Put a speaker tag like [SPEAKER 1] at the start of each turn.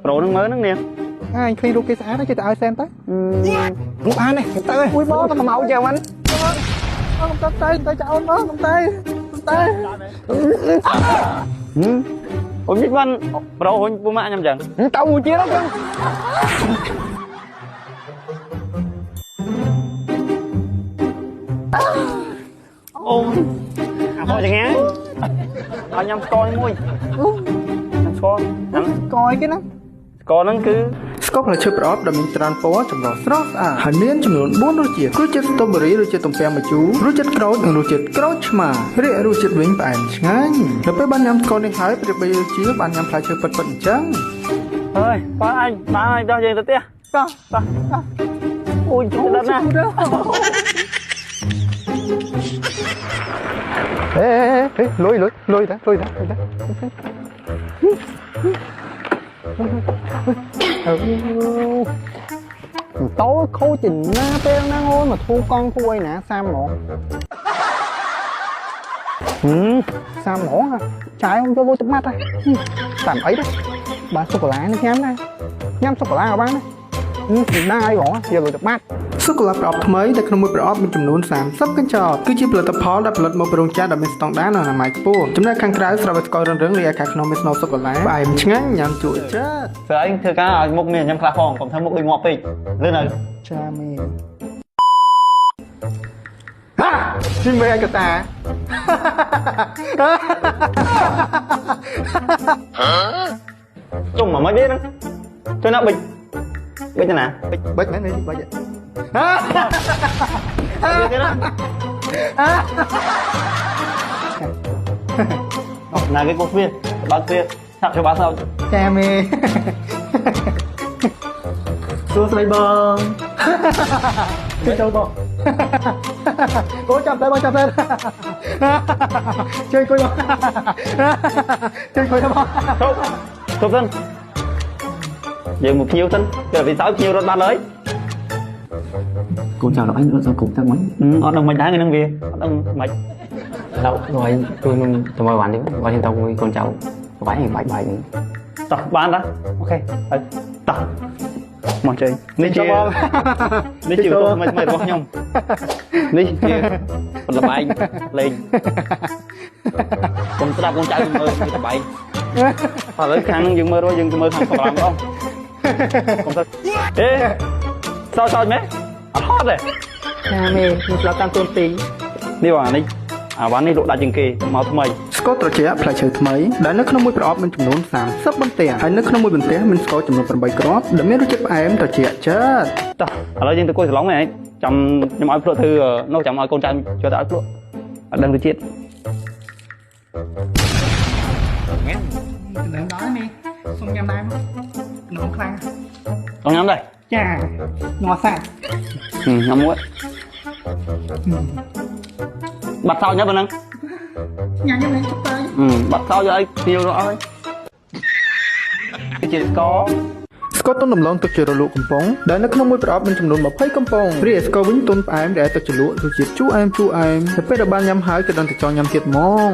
[SPEAKER 1] pro nó mới nó nè
[SPEAKER 2] anh khi lúc cái xã nó chỉ tao xem tới
[SPEAKER 1] lúc ăn này tới ơi
[SPEAKER 2] ui bó
[SPEAKER 1] nó màu chờ anh
[SPEAKER 2] không tay chào nó không tay
[SPEAKER 1] ôi biết văn pro hồi bố mẹ nhầm chẳng tao ngồi chia đó cơ ôi thôi chẳng nghe nhầm coi môi
[SPEAKER 2] coi cái nó
[SPEAKER 1] ស្កប là ឈើប្រអប់ដែលមានច្រើនពណ៌ចម្រុះស្រស់ស្អាតហើយមានចំនួន4រសជាតិរសជាតិស្ទ្រូប៊េរីរសជាតិទំពាំងម្ជូររសជាតិក្រូចនិងរសជាតិក្រូចឆ្មារីករសជាតិវិញផ្អែមឆ្ងាញ់ដល់ពេលបានញ៉ាំស្ករនេះហើយប្រៀបបីជាបានញ៉ាំផ្លែឈើពិតៗអញ្ចឹងហើយបងអញដល់យើងទៅផ្ទះតោះអូយចូលដល់ណាហេលុយតាtối khâu chỉnh tên nó ngôi mà thu con thu ai nè sao mỏ sao mỏ hả trái không cho vô chụp mắt đây tạm ấy đấy bán sô cô la nó nhắm đây nhắm sô cô la của bán đây đang ai gõ giờ rồi chụp mắt សូកូឡាប្រអប់ថ្មីដែលក្នុងមួយប្រអប់មានចំនួន30កញ្ចប់គឺជាផលិតផលដែលផលិតមកពីរោងចក្រដែលមានស្តង់ដារនិងអនាម័យខ្ពស់ចំណែកខាងក្រៅស្រាប់តែស្កររឹងរីឯខាងក្នុងមានស្នូលសូកូឡាផ្អែមឆ្ងាញ់ញ៉ាំជក់ចិត្តស្អីធ្វើការឲ្យមុខមានញ៉ាំខ្លះផងកុំធ្វើមុខដូចងាប់ពេកលឿនហើយចាមីជីមេអកតាជុំមកមិនទេហ្នឹងទៅណាបិចទៅណាបិចមែនទេបិចnào cái cột viên bác kia sắp cho bác sau cha mê tôi say bông chơi châu bông cố chạm tay chơi coi bông chơi coi bông không thân giờ một nhiêu thân giờ vì sao nhiêu rồi ba lấy cô chào đọc anh nữa sao cùng thang máy ở đồng mạch đá người nâng về ở đồng mạch đâu rồi tôi mời bạn đi qua trên tàu với con cháu vãi hình bãi bài tập bán đó ok tập mọi chơi đi chơi đi chịu mày bóc nhung đi chơi là bài lên con tập con cháu mơ tập bài phải lấy khăn dừng mơ rồi dừng mơ thằng làm không không thật ê sao mấy hot rồi nhà mẹ một là tăng tôn tí đi vào đi bánនេះលក់ដាច់ជាងគេមកថ្មីស្ករត្រជាក់ផ្លែឈើថ្មីដែលនៅក្នុងមួយប្រអប់មានចំនួន30បន្ទះហើយនៅក្នុងមួយបន្ទះមានស្ករចំនួន8គ្រាប់ដែលមានរសជាតិផ្អែមត្រជាក់ចិត្តតោះឥឡូវយើងទៅគួយសាឡុងហ្នឹងចាំខ្ញុំឲ្យភ្លក់ធ្វើនោះចាំឲ្យកូនចៅជួយទៅឲ្យភ្លក់អត់ដឹងរសជាតិមែនដំណើរដល់នេះសុំញ៉ាំដែរមកក្នុងខ្លាំងអត់ញ៉ាំដែរចាងអសាញ៉ាំមួយបាត់សោញទៅប៉ុណ្ណឹងញ៉ាំនេះជុកទៅបាត់សោយឲ្យភ្នៀវរកអើយជាស្ករទុនដំឡូងទឹកជ្រលក់កំប៉ុងដែលនៅក្នុងមួយប្រអប់មានចំនួន20កំប៉ុងរីឯស្ករវិញទុនផ្អែមដែលទឹកជ្រលក់រសជាតិជូរអែមទៅពេលដែលបានញ៉ាំហើយក៏ដឹងតែចង់ញ៉ាំទៀតហ្មង